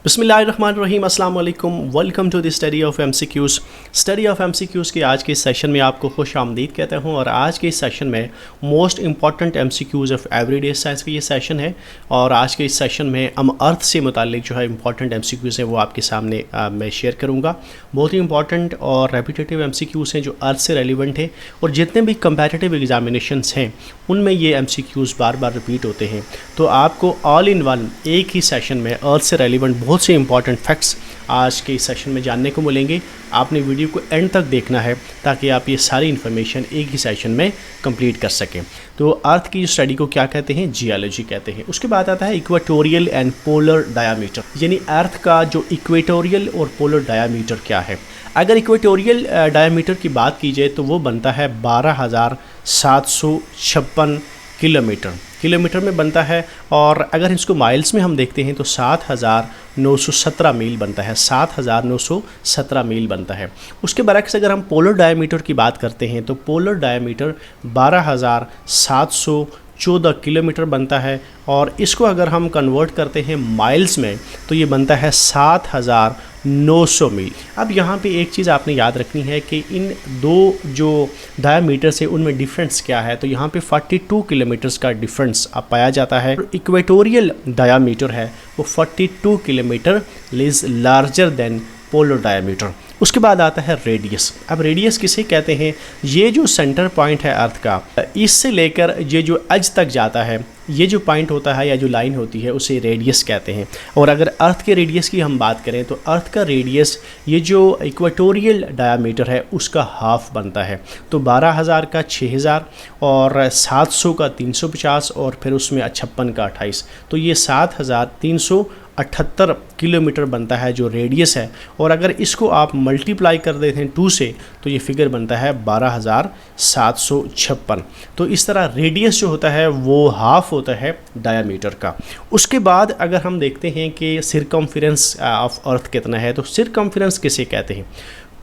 बिस्मिल्लाहिर्रहमानिर्रहीम, अस्सलाम वालेकुम। Welcome to the study of MCQs. Study of MCQs के आज के इस सेशन में आपको खुश आमदीद कहता हूँ। और आज के इस सेशन में most important MCQs of everyday science का ये सेशन है। और आज के इस सेशन में हम अर्थ से मुतालिक जो है इंपॉर्टेंट एमसीक्यूज़ हैं वो आपके सामने मैं शेयर करूँगा। बहुत ही इंपॉर्टेंट और रेपिटेटिव एमसीक्यूज़ हैं जो अर्थ से रेलिवेंट है, और जितने भी कंपैरेटिव एग्जामिनेशंस हैं उनमें ये एमसीक्यूज़ बार बार रिपीट होते हैं। तो आपको ऑल इन वन एक ही सेशन में अर्थ से रेलिवेंट बहुत से इंपॉर्टेंट फैक्ट्स आज के इस सेशन में जानने को मिलेंगे। आपने वीडियो को एंड तक देखना है ताकि आप ये सारी इन्फॉर्मेशन एक ही सेशन में कंप्लीट कर सकें। तो अर्थ की स्टडी को क्या कहते हैं? जियोलॉजी कहते हैं। उसके बाद आता है इक्वेटोरियल एंड पोलर डायामीटर, यानी अर्थ का जो इक्वेटोरियल और पोलर डायामीटर क्या है। अगर इक्वेटोरियल डायामीटर की बात की जाए तो वो बनता है 12,756 किलोमीटर में बनता है। और अगर इसको माइल्स में हम देखते हैं तो 7,917 मील बनता है, 7,917 मील बनता है। उसके बरक्स अगर हम पोलर डायमीटर की बात करते हैं तो पोलर डायमीटर 12,714 किलोमीटर बनता है। और इसको अगर हम कन्वर्ट करते हैं माइल्स में तो ये बनता है 7,900 मील। अब यहाँ पे एक चीज़ आपने याद रखनी है कि इन दो जो डायमीटर्स है उनमें डिफरेंस क्या है। तो यहाँ पे 42 किलोमीटर्स का डिफरेंस अब पाया जाता है। इक्वेटोरियल डायमीटर है वो 42 kilometre is larger than polar diameter. उसके बाद आता है रेडियस। अब रेडियस किसे कहते हैं? ये जो सेंटर पॉइंट है अर्थ का, इससे लेकर ये जो एज तक जाता है, ये जो पॉइंट होता है या जो लाइन होती है उसे रेडियस कहते हैं। और अगर अर्थ के रेडियस की हम बात करें तो अर्थ का रेडियस ये जो इक्वेटोरियल डायमीटर है उसका हाफ बनता है। तो 12,000 का 6,000 और 700 का 350 और फिर उसमें 56 का 28, तो ये 7,378 किलोमीटर बनता है जो रेडियस है। और अगर इसको आप मल्टीप्लाई कर देते हैं 2 से तो ये फिगर बनता है 12,756। तो इस तरह रेडियस जो होता है वो हाफ होता है डायमीटर का। उसके बाद अगर हम देखते हैं कि सिरकम्फ्रेंस ऑफ अर्थ कितना है, तो सिरकम्फ्रेंस किसे कहते हैं?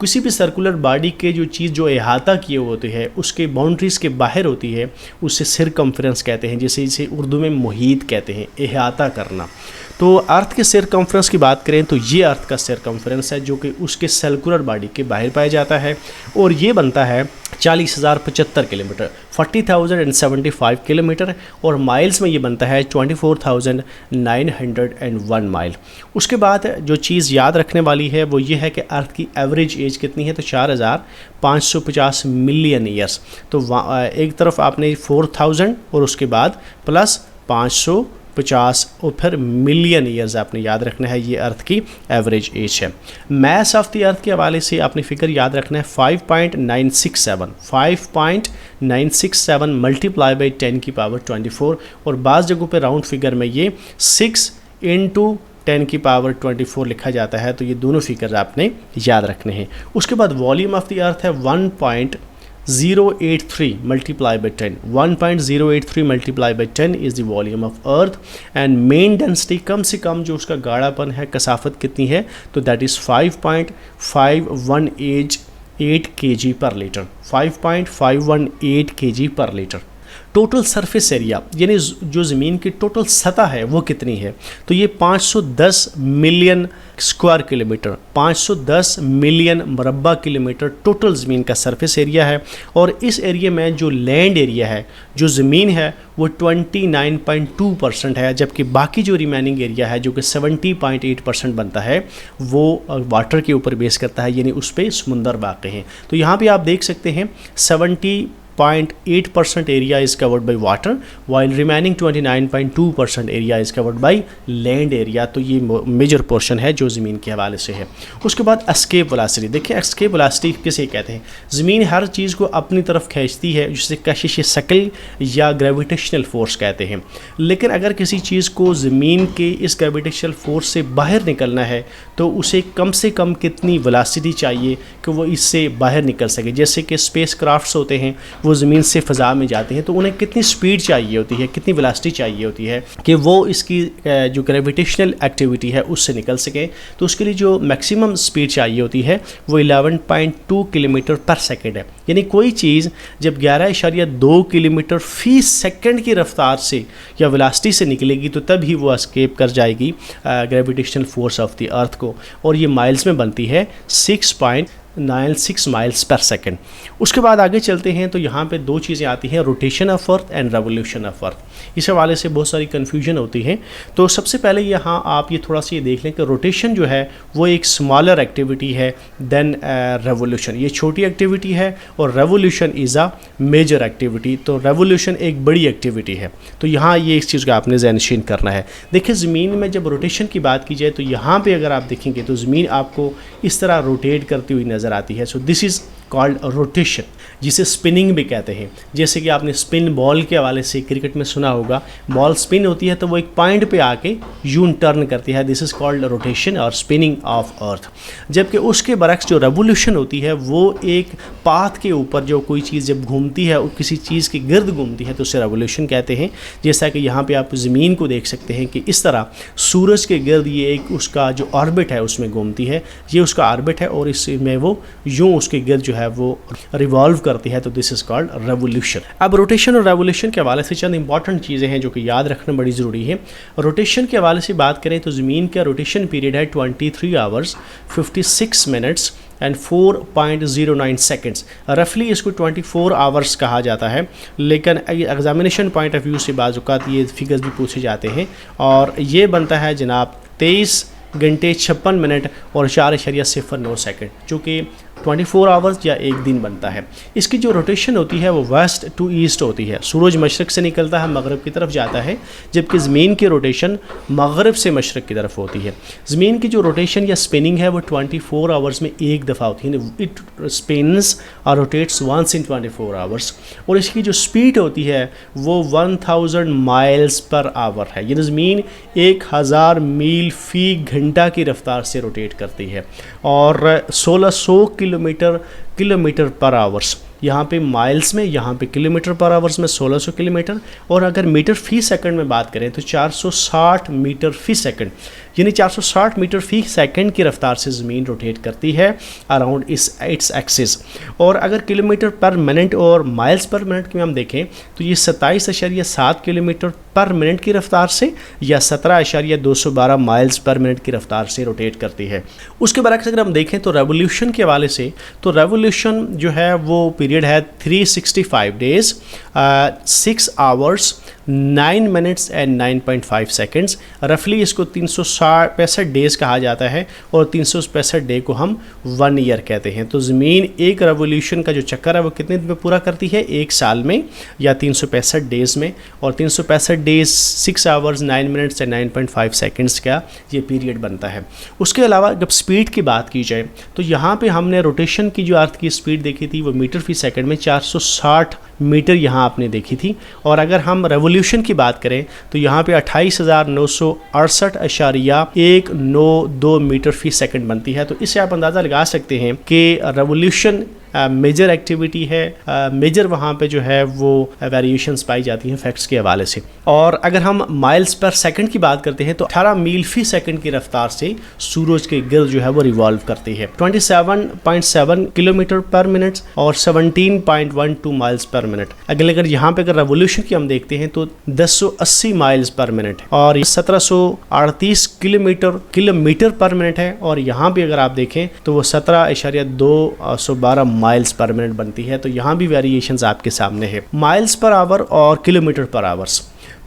किसी भी सर्कुलर बॉडी के जो चीज़ जो अहाता किए होते हैं उसके बाउंड्रीज़ के बाहर होती है उसे सिरकम्फ्रेंस कहते हैं, जैसे इसे उर्दू में मुहीत कहते हैं, अहाता करना। तो अर्थ के सिरकम्फ्रेंस की बात करें तो ये अर्थ का सिरकम्फ्रेंस है जो कि उसके सर्कुलर बॉडी के बाहर पाया जाता है, और ये बनता है 40,075 किलोमीटर, 40,075 किलोमीटर। और माइल्स में ये बनता है 24,901 माइल। उसके बाद जो चीज़ याद रखने वाली है वो ये है कि अर्थ की एवरेज एज कितनी है, तो 4,550 मिलियन ईयर्स। तो एक तरफ आपने 4,000 और उसके बाद प्लस 550 और फिर मिलियन ईयर्स आपने याद रखना है। ये अर्थ की एवरेज एज है। मैस ऑफ द अर्थ के हवाले से आपने फिगर याद रखना है 5.967 मल्टीप्लाई बाई 10 की पावर 24, और बाज़ जगहों पे राउंड फिगर में ये 6 × 10 की पावर 24 लिखा जाता है। तो ये दोनों फिगर आपने याद रखने हैं। उसके बाद वॉल्यूम ऑफ द अर्थ है 1.083 multiply by 10, 1.083 multiply by 10 is the volume of earth. And mean density कम से कम जो उसका गाढ़ापन है, कसाफत कितनी है, तो दैट इज़ 5.518 kg पर लीटर, 5.518 kg पर लीटर। टोटल सरफेस एरिया यानी जो ज़मीन की टोटल सतह है वो कितनी है, तो ये 510 मिलियन स्क्वायर किलोमीटर, 510 मिलियन मुरब्बा किलोमीटर टोटल ज़मीन का सरफेस एरिया है। और इस एरिया में जो लैंड एरिया है, जो ज़मीन है, वो 29.2% है, जबकि बाकी जो रिमेनिंग एरिया है जो कि 70.8% बनता है वो वाटर के ऊपर बेस करता है, यानी उस पर समुंदर वाक़ हैं। तो यहाँ पे आप देख सकते हैं 70.8% area is covered by water, while remaining 29.2% area is covered by land area. तो ये मेजर पोर्शन है जो ज़मीन के हवाले से है। उसके बाद एस्केप वेलोसिटी। देखिए एस्केप वेलोसिटी किसे कहते हैं? ज़मीन हर चीज़ को अपनी तरफ खींचती है, जिसे कशिश शकल या ग्रेविटेशनल फोर्स कहते हैं। लेकिन अगर किसी चीज़ को ज़मीन के इस ग्रेविटेशनल फोर्स से बाहर निकलना है तो उसे कम से कम कितनी वेलोसिटी चाहिए कि वो इससे बाहर निकल सके। जैसे कि स्पेस क्राफ्ट्स होते हैं वो ज़मीन से फ़ज़ा में जाते हैं तो उन्हें कितनी स्पीड चाहिए होती है, कितनी वेलोसिटी चाहिए होती है कि वो इसकी जो ग्रेविटेशनल एक्टिविटी है उससे निकल सकें। तो उसके लिए जो मैक्सिमम स्पीड चाहिए होती है वो 11.2 किलोमीटर पर सेकेंड है। यानी कोई चीज़ जब 11.2 किलोमीटर फी सेकंड की रफ्तार से या वेलोसिटी से निकलेगी तो तब ही वो एस्केप कर जाएगी gravitational force of the earth को, और ये माइल्स में बनती है 6.96 माइल्स पर सेकंड। उसके बाद आगे चलते हैं तो यहाँ पे दो चीज़ें आती हैं, rotation of earth and revolution of earth. इस हवाले से बहुत सारी कन्फ्यूजन होती है। तो सबसे पहले यहाँ आप ये थोड़ा सा ये देख लें कि रोटेशन जो है वो एक स्मॉलर एक्टिविटी है देन रेवोल्यूशन। ये छोटी एक्टिविटी है और revolution is a major activity. तो रेवोल्यूशन एक बड़ी एक्टिविटी है। तो यहाँ ये इस चीज़ का आपने ज़हनशीन करना है। देखिए ज़मीन में जब रोटेशन की बात की जाए तो यहाँ पर अगर आप देखेंगे तो ज़मीन आपको इस तरह रोटेट करती हुई नज़र आती है। So this is called rotation, जिसे स्पिनिंग भी कहते हैं। जैसे कि आपने स्पिन बॉल के हवाले से क्रिकेट में सुना होगा, बॉल स्पिन होती है तो वो एक पॉइंट पे आके यून टर्न करती है। दिस इज़ कॉल्ड रोटेशन और स्पिनिंग ऑफ अर्थ। जबकि उसके बरक्स जो रेवोल्यूशन होती है वो एक पाथ के ऊपर जो कोई चीज़ जब घूमती है और किसी चीज़ के गिर्द घूमती है तो उसे रेवोल्यूशन कहते हैं। जैसा कि यहाँ पे आप ज़मीन को देख सकते हैं कि इस तरह सूरज के गिर्द ये एक उसका जो ऑर्बिट है उसमें घूमती है, ये उसका ऑर्बिट है और इसमें वो यूँ उसके गिर्द जो है वो रिवॉल्व करती है। तो दिस इज़ कॉल्ड रेवोल्यूशन। अब रोटेशन और रेवोल्यूशन के हवाले से चंद इंपॉर्टेंट चीज़ें हैं जो कि याद रखना बड़ी ज़रूरी है। रोटेशन के हवाले से बात करें तो ज़मीन का रोटेशन पीरियड है 23 आवर्स 56 मिनट्स एंड 4.09 सेकेंड्स। रफली इसको 24 आवर्स कहा जाता है, लेकिन एग्जामिनेशन पॉइंट ऑफ व्यू से बाज़ औक़ात ये फिगर्स भी पूछे जाते हैं और ये बनता है जनाब 23 घंटे 56 मिनट और 4.09 सेकेंड, जो कि 24 आवर्स या एक दिन बनता है। इसकी जो रोटेशन होती है वो वेस्ट टू ईस्ट होती है। सूरज मशरक़ से निकलता है, मगरब की तरफ जाता है, जबकि ज़मीन की रोटेशन मगरब से मशरक़ की तरफ होती है। ज़मीन की जो रोटेशन या स्पिनिंग है वो 24 आवर्स में एक दफ़ा होती है। इट स्पिन्स और रोटेट्स वंस इन 24 आवर्स। और इसकी जो स्पीड होती है वो 1000 माइल्स पर आवर है। यानी ज़मीन 1000 मील फ़ी घंटा की रफ्तार से रोटेट करती है और 1600 किलोमीटर पर आवर्स। यहाँ पे माइल्स में, यहाँ पे किलोमीटर पर आवर्स में 1600 किलोमीटर, और अगर मीटर फ़ी सेकंड में बात करें तो 460 मीटर फ़ी सेकंड, यानी 460 मीटर फ़ी सेकंड की रफ्तार से ज़मीन रोटेट करती है अराउंड इट्स एक्सिस। और अगर किलोमीटर पर मिनट और माइल्स पर मिनट में हम देखें तो ये 27.7 किलोमीटर पर मिनट की रफ्तार से या 17.212 माइल्स पर मिनट की रफ्तार से रोटेट करती है। उसके बरक्स अगर हम देखें तो रेवोल्यूशन के हवाले से, तो रेवोल्यूशन जो है वो पीरियड है 365 days 6 hours 9 minutes and 9.5 seconds. रफली इसको 365 डेज़ कहा जाता है और 365 डे को हम 1 ईयर कहते हैं। तो ज़मीन एक रेवोल्यूशन का जो चक्कर है वो कितने दिन में पूरा करती है, एक साल में या 365 डेज़ में। और 365 days 6 hours 9 minutes and 9.5 seconds का ये पीरियड बनता है। उसके अलावा जब स्पीड की बात की जाए तो यहाँ पे हमने रोटेशन की जो अर्थ की स्पीड देखी थी वो मीटर फ़ी सेकंड में 460 मीटर यहाँ आपने देखी थी। और अगर हम रेवोल्यूशन की बात करें तो यहाँ पे 28,968.192 मीटर फ़ी सेकंड बनती है। तो इससे आप अंदाज़ा लगा सकते हैं कि रेवोल्यूशन मेजर एक्टिविटी है, मेजर वहाँ पे जो है वो वेरिएशंस पाई जाती हैं फैक्ट्स के हवाले से। और अगर हम माइल्स पर सेकंड की बात करते हैं तो 18 मील फ़ी सेकंड की रफ्तार से सूरज के गिर्द जो है वो रिवॉल्व करती है। 27.7 किलोमीटर पर मिनट और 17.12 माइल्स पर मिनट। अगर यहाँ पे अगर रेवोल्यूशन की हम देखते हैं तो 1080 माइल्स पर मिनट और 1738 किलोमीटर पर मिनट है। और यहाँ पे अगर आप देखें तो वो 17.212 माइल्स पर मिनट बनती है। तो यहाँ भी वेरिएशंस आपके सामने है, माइल्स पर आवर और किलोमीटर पर आवर्स।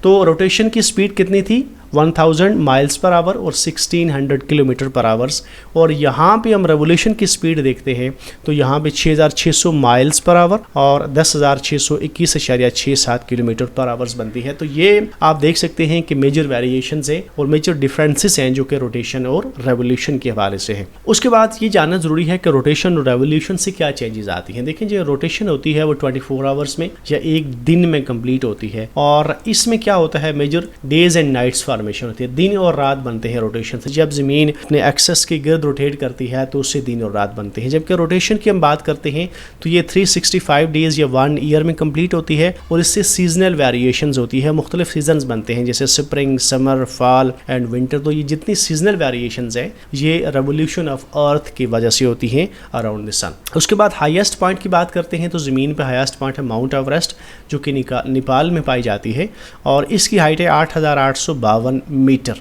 तो रोटेशन की स्पीड कितनी थी, 1000 माइल्स पर आवर और 1600 किलोमीटर पर आवर्स। और यहाँ पे हम रेवोल्यूशन की स्पीड देखते हैं तो यहाँ पे 6600 माइल्स पर आवर और 10,621.67 किलोमीटर पर आवर्स बनती है। तो ये आप देख सकते हैं कि मेजर वेरिएशंस हैं और मेजर डिफरेंसेस हैं जो कि रोटेशन और रेवोल्यूशन के हवाले से हैं। उसके बाद ये जानना ज़रूरी है कि रोटेशन और रेवोल्यूशन से क्या चेंजेस आती हैं। देखें जो रोटेशन होती है वो 24 आवर्स में या एक दिन में कंप्लीट होती है और इसमें क्या होता है, major days and nights formation formation होती है, दिन और रात बनते हैं रोटेशन से। जब ज़मीन अपने एक्सेस के गिर्द रोटेट करती है तो उससे दिन और रात बनते हैं। जबकि रोटेशन की हम बात करते हैं तो ये 365 डेज़ या 1 ईयर में कंप्लीट होती है और इससे सीजनल वेरिएशंस होती है, मुख्तलिफ सीजन्स बनते हैं जैसे spring, summer, fall and winter. तो ये जितनी सीजनल वेरिएशंस है ये रेवोल्यूशन ऑफ अर्थ की वजह से होती हैं अराउंड द सन। उसके बाद हाईएस्ट पॉइंट की बात करते हैं तो ज़मीन पर हाईएस्ट पॉइंट है माउंट एवरेस्ट, जो कि नेपाल में पाई जाती है और इसकी हाइट है 8,852 मीटर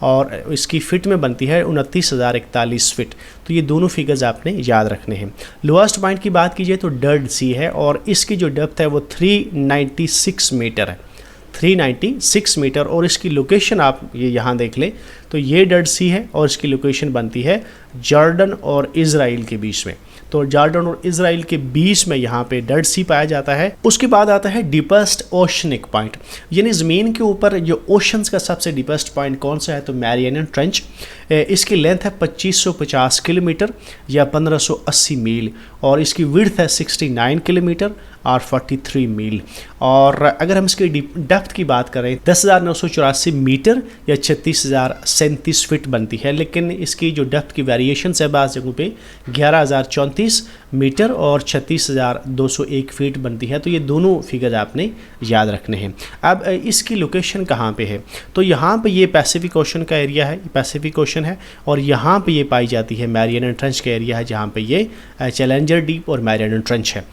और इसकी फ़िट में बनती है 29,041 फिट। तो ये दोनों फिगर्स आपने याद रखने हैं। लोएस्ट पॉइंट की बात कीजिए तो डेड सी है और इसकी जो डेप्थ है वो 396 मीटर है, 396 मीटर। और इसकी लोकेशन आप ये यहाँ देख लें तो ये डेड सी है और इसकी लोकेशन बनती है जॉर्डन और इज़राइल के बीच में। तो जॉर्डन और इज़राइल के बीच में यहाँ पे डेड सी पाया जाता है। उसके बाद आता है डीपेस्ट ओशनिक पॉइंट, यानी ज़मीन के ऊपर जो ओशंस का सबसे डीपेस्ट पॉइंट कौन सा है तो मैरियाना ट्रेंच। इसकी लेंथ है 2550 किलोमीटर या 1580 मील और इसकी विड्थ है 69 किलोमीटर और 43 मील। और अगर हम इसकी डेप्थ की बात करें 10,984 मीटर या 36,037 फिट बनती है, लेकिन इसकी जो डेप्थ की वेरिएशन है बाज़ जगहों पे 11,034 मीटर और 36,201 फीट बनती है। तो ये दोनों फिगर आपने याद रखने हैं। अब इसकी लोकेशन कहाँ पे है तो यहाँ पे ये पैसिफिक ओशन का एरिया है, पैसिफिक ओशन है और यहाँ पे ये पाई जाती है मैरियाना ट्रेंच का एरिया है जहाँ पे ये चैलेंजर डीप और मैरियाना ट्रेंच है।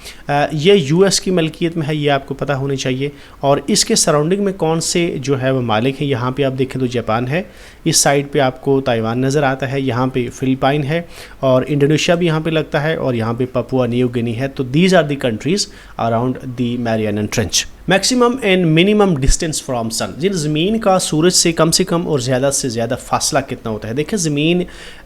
ये यूएस की मलकियत में है, ये आपको पता होनी चाहिए। और इसके सराउंडिंग में कौन से जो है वो मालिक हैं, यहाँ पे आप देखें तो जापान है, इस साइड पे आपको ताइवान नज़र आता है, यहाँ पे फिलिपाइन है और इंडोनेशिया भी यहाँ पे लगता है और यहाँ पे पपुआ न्यू गिनी है। तो these are the countries around the Mariana Trench. Maximum and minimum distance from sun, जिन ज़मीन का सूरज से कम और ज़्यादा से ज़्यादा फासला कितना होता है। देखिए ज़मीन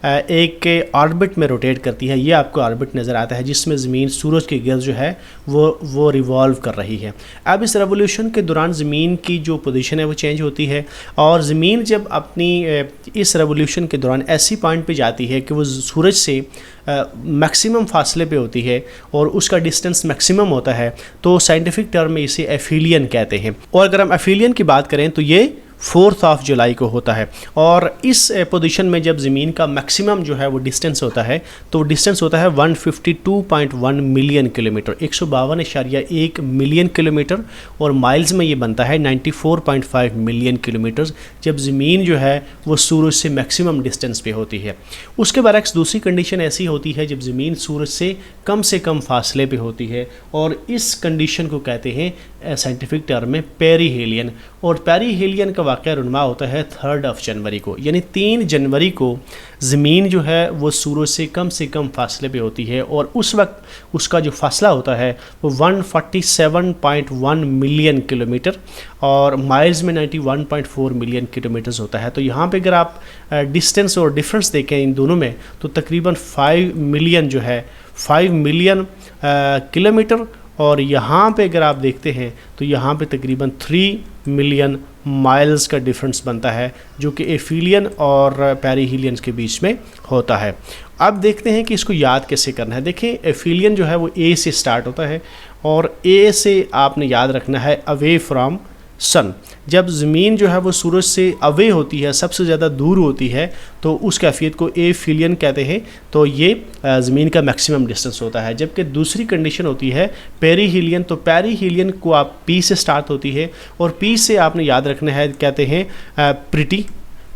एक ऑर्बिट में रोटेट करती है, ये आपको ऑर्बिट नज़र आता है जिसमें ज़मीन सूरज के गिर्द जो है वो रिवॉल्व कर रही है। अब इस रेवोल्यूशन के दौरान ज़मीन की जो पोजीशन है वो चेंज होती है और ज़मीन जब अपनी इस रेवोल्यूशन के दौरान ऐसी पॉइंट पे जाती है कि वो सूरज से मैक्सिमम फासले पे होती है और उसका डिस्टेंस मैक्सिमम होता है, तो साइंटिफिक टर्म में इसे एफिलियन कहते हैं। और अगर हम एफिलियन की बात करें तो ये 4 जुलाई को होता है और इस पोजीशन में जब ज़मीन का मैक्सिमम जो है वो डिस्टेंस होता है तो डिस्टेंस होता है 152.1 मिलियन किलोमीटर, 152.1 मिलियन किलोमीटर और माइल्स में ये बनता है 94.5 मिलियन किलोमीटर जब ज़मीन जो है वो सूरज से मैक्सिमम डिस्टेंस पे होती है। उसके बरक्स दूसरी कंडीशन ऐसी होती है जब ज़मीन सूरज से कम फासले पे होती है और इस कंडीशन को कहते हैं साइंटिफिक टर्म में पेरीहेलियन। और पेरीहेलियन का वाक़या रुनमा होता है 3 जनवरी को, यानी 3 जनवरी को ज़मीन जो है वो सूरज से कम फासले पे होती है और उस वक्त उसका जो फासला होता है वो 147.1 मिलियन किलोमीटर और माइल्स में 91.4 मिलियन किलोमीटर्स होता है। तो यहाँ पे अगर आप डिस्टेंस और डिफरेंस देखें इन दोनों में तो तकरीबन 5 मिलियन जो है 5 मिलियन किलोमीटर और यहाँ पे अगर आप देखते हैं तो यहाँ पे तकरीबन 3 मिलियन माइल्स का डिफरेंस बनता है जो कि एफिलियन और पेरीहेलियन के बीच में होता है। अब देखते हैं कि इसको याद कैसे करना है। देखें एफिलियन जो है वो ए से स्टार्ट होता है और ए से आपने याद रखना है अवे फ्रॉम सन। जब ज़मीन जो है वो सूरज से अवे होती है, सबसे ज़्यादा दूर होती है, तो उस कैफियत को एफिलियन कहते हैं। तो ये ज़मीन का मैक्सिमम डिस्टेंस होता है। जबकि दूसरी कंडीशन होती है पेरीहेलियन। तो पेरीहेलियन को आप पी से स्टार्ट होती है और पी से आपने याद रखना है कहते हैं प्रिटी।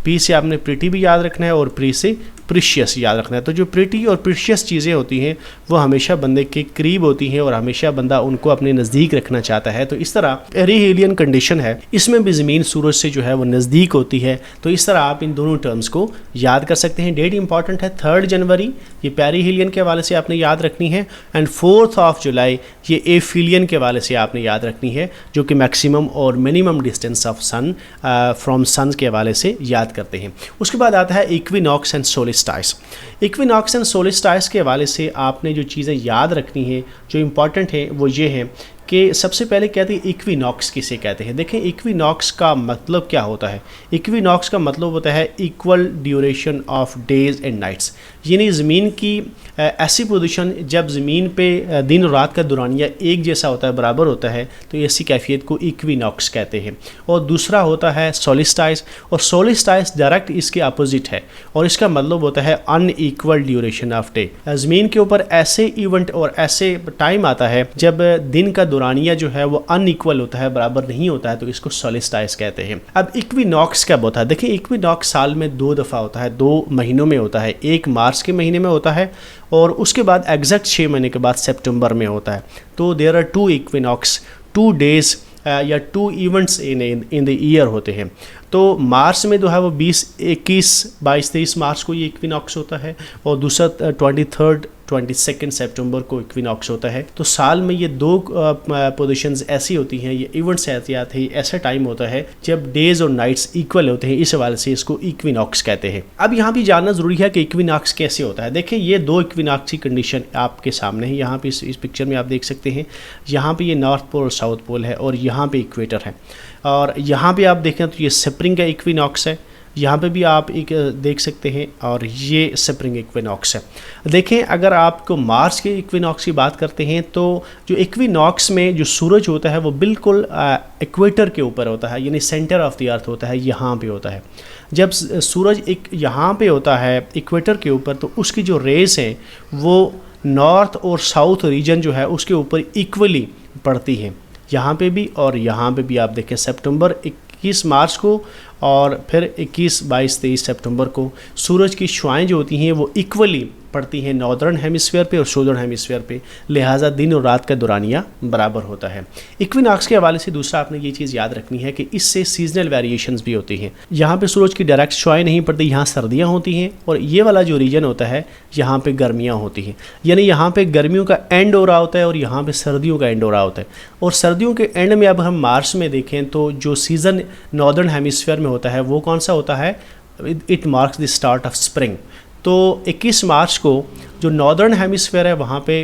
पी से आपने प्रिटी भी याद रखना है और प्री से प्रीशियस याद रखना है। तो जो प्रिटी और प्रीशियस चीज़ें होती हैं वो हमेशा बंदे के करीब होती हैं और हमेशा बंदा उनको अपने नज़दीक रखना चाहता है। तो इस तरह पेरीहेलियन कंडीशन है, इसमें भी ज़मीन सूरज से जो है वो नज़दीक होती है। तो इस तरह आप इन दोनों टर्म्स को याद कर सकते हैं। डेट इंपॉर्टेंट है 3 जनवरी, ये पेरीहेलियन के हवाले से आपने याद रखनी है एंड 4 जुलाई ये एफिलियन के हवाले से आपने याद रखनी है जो कि मैक्सिमम और minimum distance of sun from sun के हवाले से याद करते हैं। उसके बाद आता है इक्विनॉक्स एंड सोलिस्टाइस। इक्विनॉक्स एंड सोलिस्टाइस के हवाले से आपने जो चीज़ें याद रखनी है जो इम्पॉर्टेंट है वो ये है कि सबसे पहले कहते हैं इक्विनॉक्स किसे कहते हैं। देखें इक्विनॉक्स का मतलब क्या होता है। इक्विनॉक्स का मतलब होता है equal duration of days and nights, यानी ज़मीन की ऐसी पोजीशन जब ज़मीन पे दिन और रात का दौरानिया एक जैसा होता है, बराबर होता है, तो ऐसी कैफियत को इक्विनॉक्स कहते हैं। और दूसरा होता है सोलिस्टाइस, और सोलिस्टाइस डायरेक्ट इसके अपोजिट है और इसका मतलब होता है अनइक्वल ड्यूरेशन ऑफ डे। ज़मीन के ऊपर ऐसे इवेंट और ऐसे टाइम आता है जब दिन का दौरानिया जो है वो अनइक्वल होता है, बराबर नहीं होता है, तो इसको सोलिस्टाइस कहते हैं। अब इक्विनॉक्स कब होता है। देखिए इक्विनॉक्स साल में 2 दफ़ा होता है, 2 महीनों में होता है। एक मार्च के महीने में होता है और उसके बाद एग्जैक्ट 6 महीने के बाद सितंबर में होता है। तो देयर आर 2 इक्विनॉक्स, 2 डेज या 2 इवेंट्स इन द ईयर होते हैं। तो मार्च में जो है वो 20, 21, 22, 23 मार्च को ये इक्विनॉक्स होता है और दूसरा 23, 22 सितंबर को इक्विनॉक्स होता है। तो साल में ये 2 पोजीशंस ऐसी होती हैं, ये इवेंट्स ऐसे आते हैं, ऐसा टाइम होता है जब डेज और नाइट्स इक्वल होते हैं, इस हवाले से इसको इक्विनॉक्स कहते हैं। अब यहाँ भी जानना ज़रूरी है कि इक्विनॉक्स कैसे होता है। देखिए ये 2 इक्विनॉक्स की कंडीशन आपके सामने है, यहाँ पे इस पिक्चर में आप देख सकते हैं। यहाँ पे ये नॉर्थ पोल और साउथ पोल है और यहाँ पे इक्वेटर है, और यहाँ पे आप देखें तो ये स्प्रिंग का इक्विनॉक्स है, यहाँ पे भी आप एक देख सकते हैं, और ये स्प्रिंग इक्विनॉक्स है। देखें अगर आपको मार्च के इक्विनॉक्स की बात करते हैं तो जो इक्विनॉक्स में जो सूरज होता है वो बिल्कुल इक्वेटर के ऊपर होता है, यानी सेंटर ऑफ द अर्थ होता है, यहाँ पे होता है। जब सूरज यहाँ पे होता है इक्वेटर के ऊपर, तो उसकी जो रेस हैं वो नॉर्थ और साउथ रीजन जो है उसके ऊपर इक्वली पड़ती हैं, यहाँ पे भी और यहाँ पे भी। आप देखें सितंबर 21 मार्च को और फिर 21, 22, 23 सितंबर को सूरज की शुआएं जो होती हैं वो इक्वली पड़ती हैं नॉर्दर्न हेमिस्फीयर पे और सौदर्न हेमिस्फीयर पे, लिहाजा दिन और रात का दौरानिया बराबर होता है। इक्विनॉक्स के हवाले से दूसरा आपने ये चीज़ याद रखनी है कि इससे सीजनल वेरिएशंस भी होती हैं। यहाँ पे सूरज की डायरेक्ट शुआएं नहीं पड़ती, यहाँ सर्दियाँ होती हैं, और ये वाला जो रीजन होता है यहाँ पे गर्मियाँ होती हैं, यानी यहाँ पे गर्मियों का एंड हो रहा होता है और यहाँ पे सर्दियों का एंड हो रहा होता है। और सर्दियों के एंड में अब हम मार्च में देखें तो जो सीज़न नॉर्दर्न हेमिस्फीयर में होता है वो कौन सा होता है, it marks the start of spring. तो 21 मार्च को जो नॉर्दर्न हेमिस्फीयर है वहाँ पे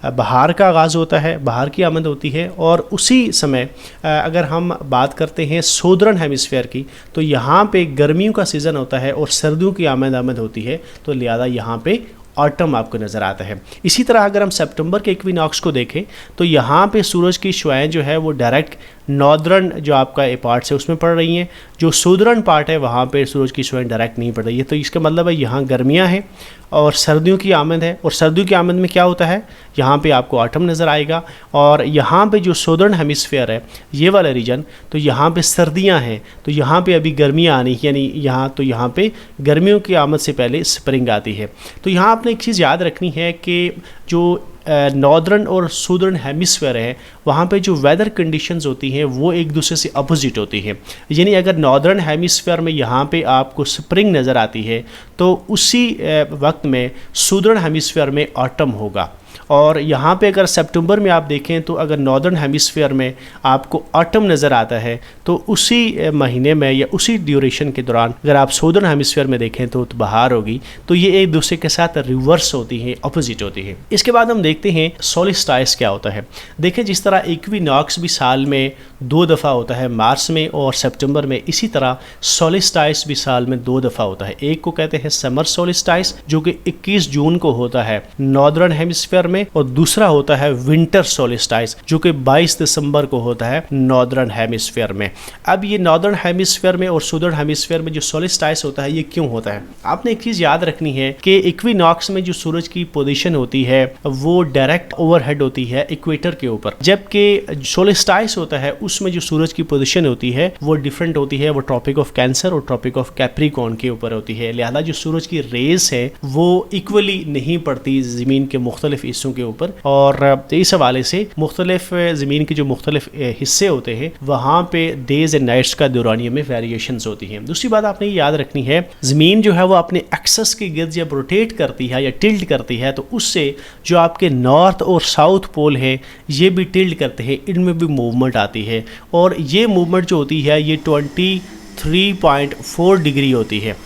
बहार का आगाज़ होता है, बहार की आमद होती है। और उसी समय अगर हम बात करते हैं सौदर्न हेमिस्फीयर की, तो यहाँ पे गर्मियों का सीज़न होता है और सर्दियों की आमद होती है, तो लिहाजा यहाँ पे ऑटम आपको नज़र आता है। इसी तरह अगर हम सितंबर के इक्विनॉक्स को देखें तो यहाँ पे सूरज की शुआएं जो है वो डायरेक्ट नॉर्दर्न जो आपका ए पार्ट है उसमें पड़ रही हैं, जो सौदर्न पार्ट है वहाँ पे सूरज की शुआएं डायरेक्ट नहीं पड़ रही है। तो इसका मतलब है यहाँ गर्मियाँ हैं और सर्दियों की आमद है, और सर्दियों की आमद में क्या होता है, यहाँ पे आपको ऑटम नज़र आएगा। और यहाँ पे जो सौदर्न हेमिस्फीयर है ये वाला रीजन, तो यहाँ पे सर्दियाँ हैं, तो यहाँ पे अभी गर्मियाँ आनी, यानी यहाँ पे गर्मियों की आमद से पहले स्प्रिंग आती है। तो यहाँ आपने एक चीज़ याद रखनी है कि जो नॉर्दर्न और सौदर्न हेमिस्फीयर है वहाँ पे जो वेदर कंडीशंस होती हैं वो एक दूसरे से अपोजिट होती हैं, यानी अगर नॉर्दर्न हेमिस्फीयर में यहाँ पे आपको स्प्रिंग नज़र आती है तो उसी वक्त में सौदर्न हेमिस्फीयर में ऑटम होगा। और यहाँ पे अगर सितंबर में आप देखें तो अगर नॉर्दर्न हेमिस्फीयर में आपको ऑटम नज़र आता है तो उसी महीने में या उसी ड्यूरेशन के दौरान अगर आप सौदर्न हेमिस्फीयर में देखें तो बहार होगी। तो ये एक दूसरे के साथ रिवर्स होती है, अपोजिट होती है। इसके बाद हम देखते हैं सोलिस्टाइस क्या होता है। देखें जिस तरह इक्विनॉक्स भी साल में 2 दफ़ा होता है, मार्च में और सितंबर में, इसी तरह सोलिस्टाइस भी साल में 2 दफ़ा होता है। एक को कहते हैं समर सोलिस्टाइस जो कि 21 जून को होता है नॉर्दर्न हेमिस्फीयर में, और दूसरा होता है विंटर सोलिस्टाइस जो कि 22 दिसंबर को होता है नॉर्दर्न हेमिस्फीयर में। अब ये नॉर्दर्न हेमिस्फीयर में और सदर्न हेमिस्फीयर में जो सोलिस्टाइस होता है ये क्यों होता है, आपने एक चीज़ याद रखनी है कि इक्विनॉक्स में जो सूरज की पोजीशन होती है वो डायरेक्ट ओवरहेड होती है इक्वेटर के ऊपर, जबकि सोलिस्टाइस होता है उसमें जो सूरज की पोजीशन होती है वो डिफरेंट होती है, वो ट्रॉपिक ऑफ कैंसर और ट्रॉपिक ऑफ कैप्रिकॉर्न के ऊपर होती है। लिहाजा जो सूरज की रेस है वो इक्वली नहीं पड़ती ज़मीन के मुख्तलिफ हिस्सों के ऊपर, और इस हवाले से मुख्तलिफ ज़मीन के जो मुख्तलिफ हिस्से होते हैं वहाँ पे डेज एंड नाइट्स का दौरानिया में वेरिएशंस होती हैं। दूसरी बात आपने याद रखनी है, ज़मीन जो है वो अपने एक्सेस के गिर्द जब रोटेट करती है या टिल्ट करती है तो उससे जो आपके नॉर्थ और साउथ पोल है ये भी टिल्ट करते हैं, इनमें भी मूवमेंट आती है, और ये मूवमेंट जो होती है ये 23.4 डिग्री होती है।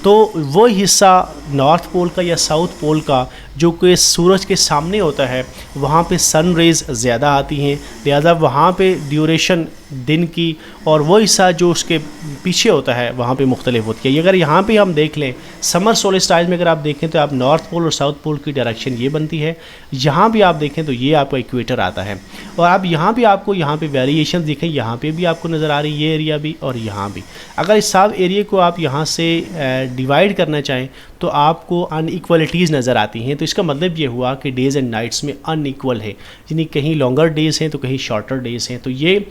तो तो वो हिस्सा नॉर्थ पोल का या साउथ पोल का जो कि सूरज के सामने होता है वहाँ पे सन रेज़ ज़्यादा आती हैं, लिहाजा वहाँ पे ड्यूरेशन दिन की और वो हिस्सा जो उसके पीछे होता है वहाँ पे मुख्तलिफ होती है। अगर यहाँ पे हम देख लें समर सोलिस्टाइज में अगर आप देखें तो आप नॉर्थ पोल और साउथ पोल की डायरेक्शन ये बनती है। यहाँ भी आप देखें तो ये आपका इक्वेटर आता है और आप यहाँ भी आपको यहाँ पे वेरिएशन दिखें, यहाँ पे भी आपको नज़र आ रही है ये एरिया भी और यहाँ भी। अगर इस सब एरिया को आप यहाँ से डिवाइड करना चाहें तो आपको अनइक्वलिटीज़ नज़र आती हैं। तो इसका मतलब ये हुआ कि डेज़ एंड नाइट्स में अनइक्वल है, यानी कहीं लॉन्गर डेज़ हैं तो कहीं शॉर्टर डेज़ हैं। तो ये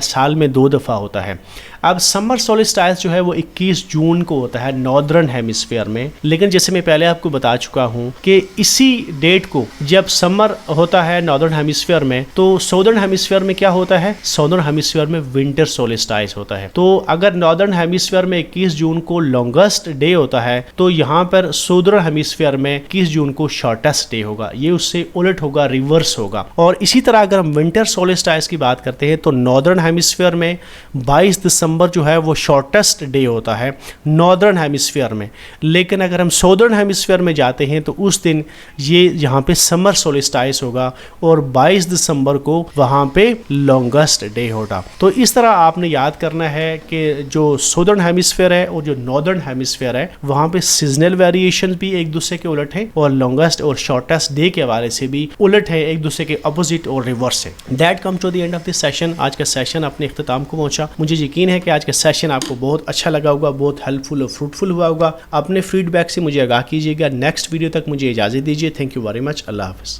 साल में 2 दफ़ा होता है। अब समर सोलिस्टाइस जो है वो 21 जून को होता है नॉर्दर्न हेमिस्फीयर में, लेकिन जैसे मैं पहले आपको बता चुका हूँ कि इसी डेट को जब समर होता है नॉर्दर्न हेमिस्फीयर में तो साउदर्न हेमिस्फीयर में क्या होता है, साउदर्न हेमिस्फीयर में विंटर सोलिस्टाइस होता है। तो अगर नॉर्दर्न हेमिस्फीयर में 21 जून को लॉन्गेस्ट डे होता है तो यहाँ पर साउदर्न हेमिस्फीयर में 21 जून को शॉर्टेस्ट डे होगा, ये उससे उलट होगा, रिवर्स होगा। और इसी तरह अगर हम विंटर सोलिस्टाइस की बात करते हैं तो नॉर्दर्न हेमिस्फीयर में 22 दिसंबर जो है वो शॉर्टेस्ट डे होता है नॉर्दर्न हेमिस्फीयर में, लेकिन अगर हम साउदर्न हेमिस्फीयर में जाते हैं तो उस दिन ये यहाँ पे समर सोलिस्टाइस होगा और 22 दिसंबर को वहाँ पे लॉन्गेस्ट डे होगा। तो इस तरह आपने याद करना है कि जो साउदर्न हेमिस्फीयर है और जो नॉर्दर्न हेमिस्फीयर है वहाँ पे सीजनल वेरिएशन भी एक दूसरे के उलट है और लॉन्गेस्ट और शॉर्टेस्ट डे के हवाले से भी उलट है, एक दूसरे के अपोजिट और रिवर्स है। That come to the end of this session. आज का सेशन अपने इख्तिताम को पहुंचा। मुझे यकीन है कि आज का सेशन आपको बहुत अच्छा लगा होगा, बहुत हेल्पफुल और फ्रूटफुल हुआ होगा। अपने फीडबैक से मुझे आगाह कीजिएगा। नेक्स्ट वीडियो तक मुझे इजाज़त दीजिए। Thank you very much. अल्लाह हाफ़िज़।